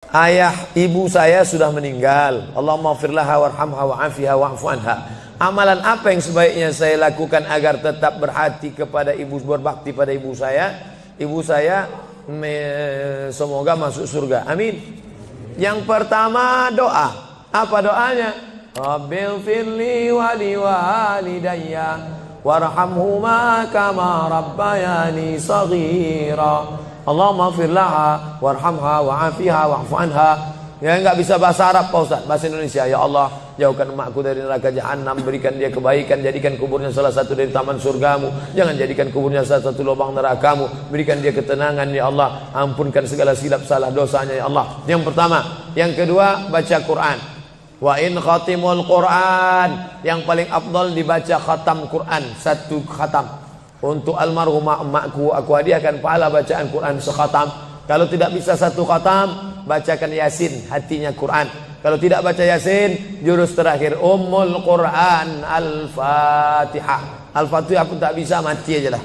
Ayah ibu saya sudah meninggal. Allahumma firlaha warhamha wa'afiha wa'fu anha. Amalan apa yang sebaiknya saya lakukan agar tetap berhati kepada ibu, berbakti pada ibu saya? Ibu saya semoga masuk surga. Amin. Yang pertama doa. Apa doanya? Rabbil firli wali walidayya warhamhuma kama rabbayani saghira. Allahumma fir laha warhamha wa'afiha wa'fu anha. Ya, enggak bisa bahasa Arab Pak Ustaz, bahasa Indonesia. Ya Allah, jauhkan emakku dari neraka jahanam, berikan dia kebaikan, jadikan kuburnya salah satu dari taman surgamu, jangan jadikan kuburnya salah satu lubang nerakamu, berikan dia ketenangan ya Allah, ampunkan segala silap salah dosanya ya Allah. Yang pertama. Yang kedua, baca Quran. Wa in khatimul Quran, yang paling afdal dibaca khatam Quran, satu khatam. Untuk almarhumah emakku, aku hadiahkan pahala bacaan Quran sekhatam. Kalau tidak bisa satu khatam, bacakan Yasin, hatinya Quran. Kalau tidak baca Yasin, jurus terakhir Ummul Quran Al-Fatihah. Al-Fatihah pun tak bisa, mati aja lah.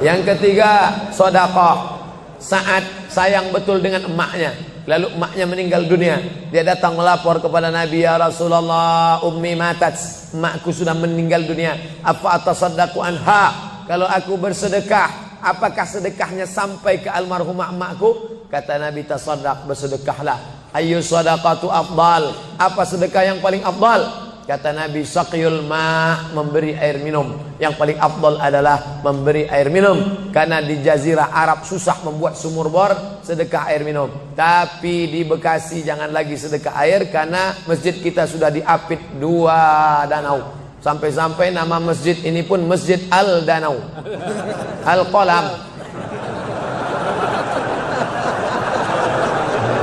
Yang ketiga, sedekah. Saat sayang betul dengan emaknya, lalu emaknya meninggal dunia, dia datang melapor kepada Nabi, ya Rasulullah, ummi matat, emakku sudah meninggal dunia, apa atasaddaqu anha, kalau aku bersedekah, apakah sedekahnya sampai ke almarhumah emakku? Kata Nabi, tasaddaq, bersedekahlah. Ayu sadaqatu afdal, apa sedekah yang paling afdal? Kata Nabi, saqyul ma', memberi air minum. Yang paling afdal adalah memberi air minum. Karena di jazirah Arab susah membuat sumur bor, sedekah air minum. Tapi di Bekasi jangan lagi sedekah air, karena masjid kita sudah diapit 2 danau. Sampai-sampai nama masjid ini pun Masjid Al-Danau, Al-Kolam.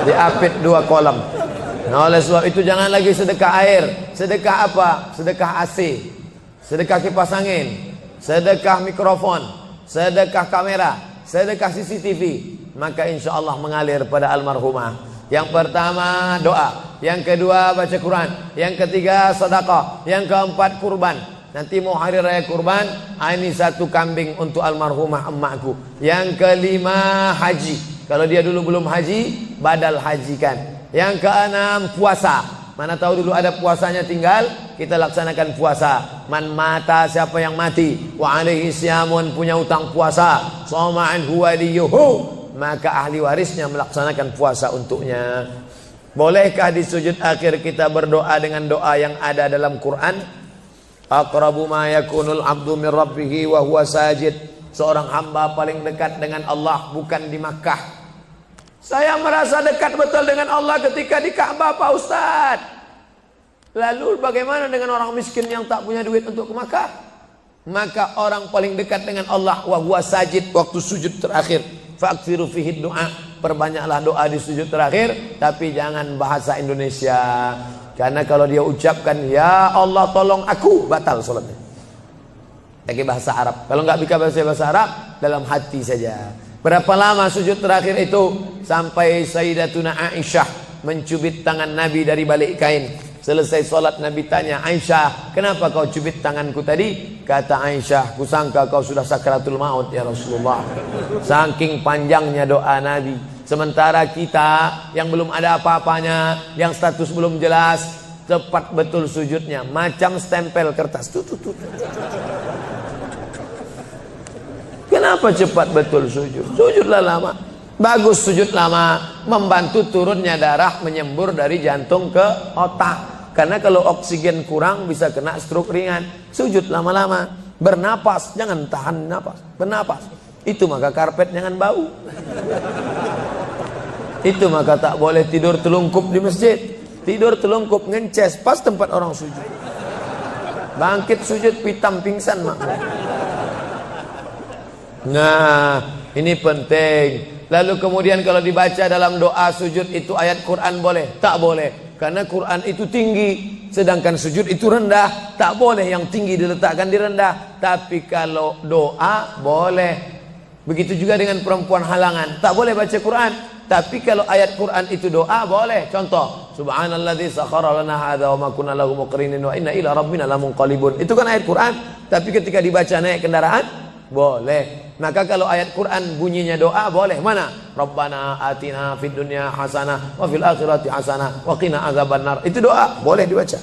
Diapit 2 kolam. Nah, oleh sebab itu jangan lagi sedekah air. Sedekah apa? Sedekah AC, sedekah kipas angin, sedekah mikrofon, sedekah kamera, sedekah CCTV. Maka insya Allah mengalir pada almarhumah. Yang pertama doa, yang kedua baca Quran, yang ketiga sedekah, yang keempat kurban. Nanti mau hari raya kurban, ini 1 kambing untuk almarhumah emakku. Yang kelima haji. Kalau dia dulu belum haji, badal hajikan. Yang keenam puasa. Mana tahu dulu ada puasanya tinggal, kita laksanakan puasa. Man mata, siapa yang mati, wa alaihi siyamun, punya utang puasa, soma'an huwa liyuhu, maka ahli warisnya melaksanakan puasa untuknya. Bolehkah di sujud akhir kita berdoa dengan doa yang ada dalam Quran? Aqrabu ma yakunul abdu min rabbihi wa huwa sajid. Seorang hamba paling dekat dengan Allah bukan di Makkah. Saya merasa dekat betul dengan Allah ketika di Ka'bah Pak Ustaz. Lalu bagaimana dengan orang miskin yang tak punya duit untuk ke Makkah? Maka orang paling dekat dengan Allah wa huwa sajid, waktu sujud terakhir. Fa'akthiru fihi du'a, perbanyaklah doa di sujud terakhir, tapi jangan bahasa Indonesia. Karena kalau dia ucapkan ya Allah tolong aku, batal salatnya. Pakai bahasa Arab. Kalau nggak bisa bahasa Arab, dalam hati saja. Berapa lama sujud terakhir itu? Sampai Sayyidatuna Aisyah mencubit tangan Nabi dari balik kain. Selesai sholat Nabi tanya, Aisyah, kenapa kau cubit tanganku tadi? Kata Aisyah, kusangka kau sudah sakratul maut ya Rasulullah. Saking panjangnya doa Nabi. Sementara kita yang belum ada apa-apanya, yang status belum jelas, cepat betul sujudnya, macam stempel kertas. Kenapa cepat betul sujud? Sujudlah lama. Bagus sujud lama, membantu turunnya darah menyembur dari jantung ke otak. Karena kalau oksigen kurang bisa kena stroke ringan. Sujud lama-lama, bernapas, jangan tahan napas, bernapas. Itu maka karpet jangan bau. Itu maka tak boleh tidur telungkup di masjid. Tidur telungkup ngences pas tempat orang sujud. Bangkit sujud pitam pingsan mak. Nah, ini penting. Lalu kemudian kalau dibaca dalam doa sujud itu ayat Quran boleh? Tak boleh. Karena Quran itu tinggi, sedangkan sujud itu rendah. Tak boleh yang tinggi diletakkan di rendah. Tapi kalau doa boleh. Begitu juga dengan perempuan halangan. Tak boleh baca Quran. Tapi kalau ayat Quran itu doa boleh. Contoh, Subhanalladzi sakhkhara lana hadza wa ma kunna lahu muqrinin wa inna ila rabbina lamunqalibun. Itu kan ayat Quran. Tapi ketika dibaca naik kendaraan Boleh. Maka kalau ayat Quran bunyinya doa boleh. Mana? Rabbana atina fid dunya hasanah wa fil akhirati hasanah wa qina adzabannar. Itu doa, boleh dibaca.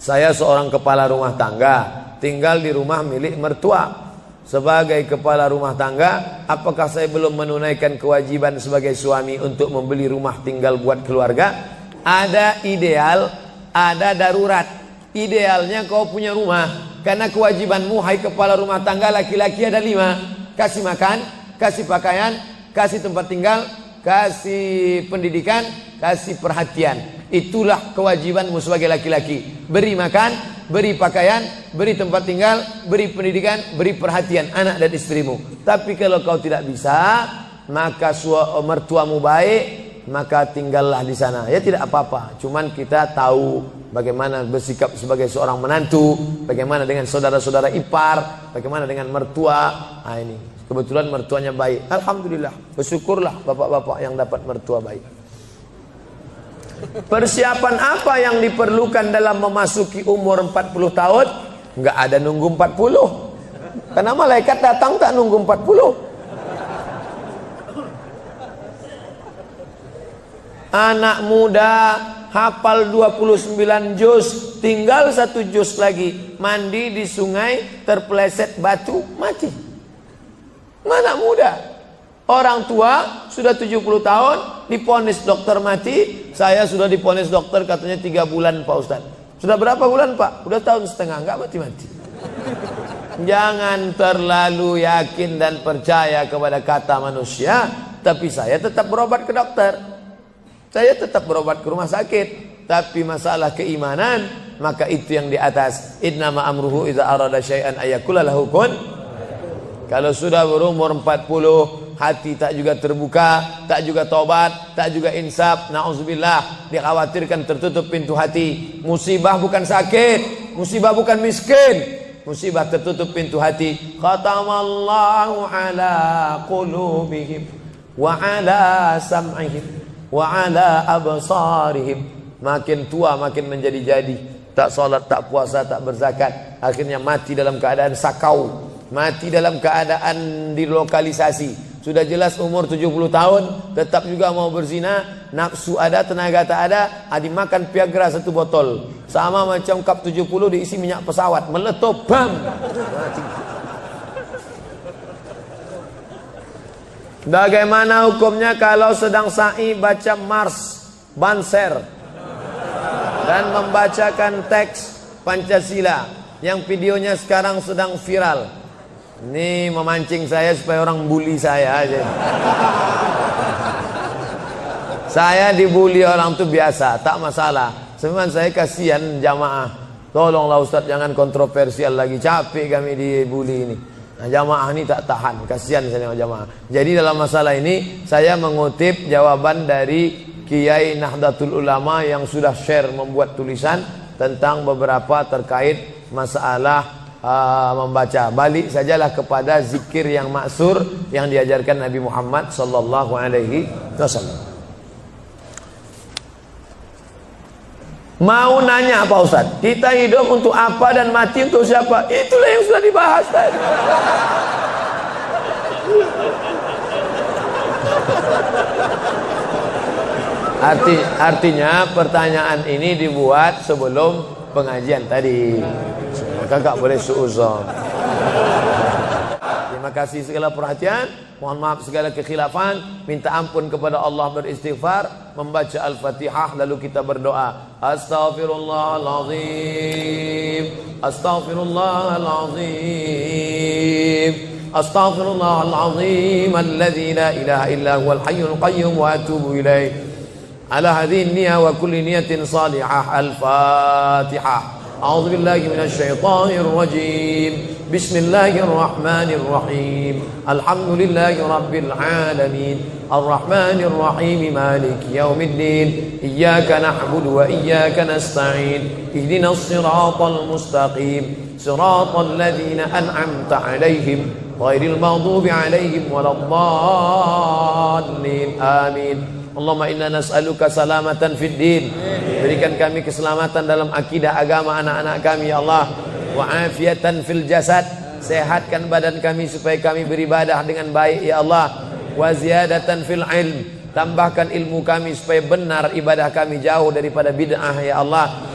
Saya seorang kepala rumah tangga, tinggal di rumah milik mertua. Sebagai kepala rumah tangga, apakah saya belum menunaikan kewajiban sebagai suami untuk membeli rumah tinggal buat keluarga? Ada ideal, ada darurat. Idealnya kau punya rumah, karena kewajibanmu hai kepala rumah tangga laki-laki ada 5. Kasih makan, kasih pakaian, kasih tempat tinggal, kasih pendidikan, kasih perhatian. Itulah kewajibanmu sebagai laki-laki. Beri makan, beri pakaian, beri tempat tinggal, beri pendidikan, beri perhatian anak dan istrimu. Tapi kalau kau tidak bisa, maka mertuamu baik, maka tinggallah di sana. Ya tidak apa-apa. Cuman kita tahu bagaimana bersikap sebagai seorang menantu, bagaimana dengan saudara-saudara ipar, bagaimana dengan mertua. Nah ini kebetulan mertuanya baik. Alhamdulillah. Bersyukurlah bapak-bapak yang dapat mertua baik. Persiapan apa yang diperlukan dalam memasuki umur 40 tahun? Enggak ada nunggu 40. Karena malaikat datang tak nunggu 40. Anak muda hafal 29 juz, tinggal 1 juz lagi. Mandi di sungai, terpeleset batu, mati. Mana muda? Orang tua sudah 70 tahun diponis dokter mati. Saya sudah diponis dokter katanya 3 bulan Pak Ustaz. Sudah berapa bulan Pak? Udah tahun setengah, enggak mati-mati. Jangan terlalu yakin dan percaya kepada kata manusia. Tapi saya tetap berobat ke dokter, saya tetap berobat ke rumah sakit. Tapi masalah keimanan, maka itu yang di atas. Innama amruhu idza arada syai'an ayakula lahu kun. Kalau sudah berumur 40, hati tak juga terbuka, tak juga tobat, tak juga insaf, na'udzubillah, dikhawatirkan tertutup pintu hati. Musibah bukan sakit, musibah bukan miskin, musibah tertutup pintu hati. Khatamallahu ala qulubihim wa ala sam'ihim wa ala absarihim. Makin tua makin menjadi-jadi, tak salat, tak puasa, tak berzakat, akhirnya mati dalam keadaan sakau, mati dalam keadaan dilokalisasi. Sudah jelas umur 70 tahun, tetap juga mau berzina, nafsu ada, tenaga tak ada, dimakan Viagra 1 botol. Sama macam kap 70 diisi minyak pesawat, meletup, bam. Bagaimana hukumnya kalau sedang sa'i baca Mars, Banser, dan membacakan teks Pancasila yang videonya sekarang sedang viral? Ini memancing saya supaya orang bully saya aja. Saya dibully orang itu biasa, tak masalah. Sebenarnya saya kasihan jamaah. Tolonglah Ustaz jangan kontroversial lagi, capek kami dibully ini. Nah, jamaah ini tak tahan, kasihan saya dengan jamaah. Jadi dalam masalah ini saya mengutip jawaban dari Kiai Nahdlatul Ulama yang sudah share membuat tulisan tentang beberapa terkait masalah membaca. Balik sajalah kepada zikir yang maksur yang diajarkan Nabi Muhammad sallallahu alaihi wasallam. Mau nanya Pak Ustaz, kita hidup untuk apa dan mati untuk siapa? Itulah yang sudah dibahas tadi. Artinya pertanyaan ini dibuat sebelum pengajian tadi. Kakak boleh suuzon. Terima kasih segala perhatian, mohon maaf segala kekhilafan, minta ampun kepada Allah, beristighfar, membaca Al-Fatihah, lalu kita berdoa. Astaghfirullahalazim, astaghfirullahalazim, astaghfirullahalazim, alladzi la ilaha illa huwal hayyul qayyum wa atubu ilaih. Ala hadhihi niyyah wa kulli niyatin salihah. Al-Fatihah. أعوذ بالله من الشيطان الرجيم بسم الله الرحمن الرحيم الحمد لله رب العالمين الرحمن الرحيم مالك يوم الدين إياك نعبد وإياك نستعين اهدنا الصراط المستقيم صراط الذين أنعمت عليهم غير المغضوب عليهم ولا الضالين آمين. Allahumma inna nas'aluka salamatan fid din. Berikan kami keselamatan dalam akidah agama anak-anak kami ya Allah. Wa afiatan fil jasad, Sehatkan badan kami supaya kami beribadah dengan baik ya Allah. Wa ziyadatan fil ilm, tambahkan ilmu kami supaya benar ibadah kami, jauh daripada bid'ah ya Allah.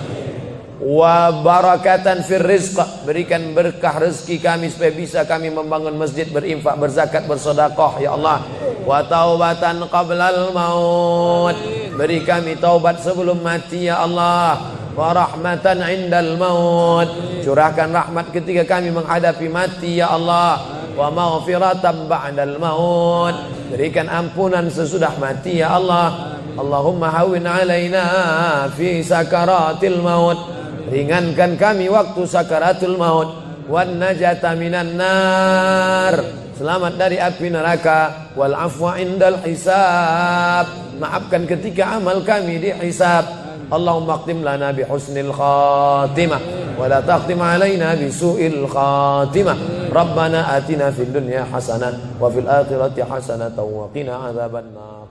Wa barakatan fir rizq, berikan berkah rezeki kami supaya bisa kami membangun masjid, berinfak, berzakat, bersedekah ya Allah. Wa taubatan qablal maut, beri kami taubat sebelum mati ya Allah. Wa rahmatan indal maut, curahkan rahmat ketika kami menghadapi mati ya Allah. Wa maghfiratan ba'dal maut, berikan ampunan sesudah mati ya Allah. Allahumma hawwin alaina fi sakaratil maut, ringankan kami waktu sakaratul maut. Wan najata minan nar, selamat dari api neraka. Wal afwa indal hisab, maafkan ketika amal kami dihisab. Allahumma akhtim lana bi husnil khatimah wa la takhtim alaina bi su'il khatimah. Rabbana atina fid dunya hasanah wa fil akhirati hasanah wa qina adzaban nar.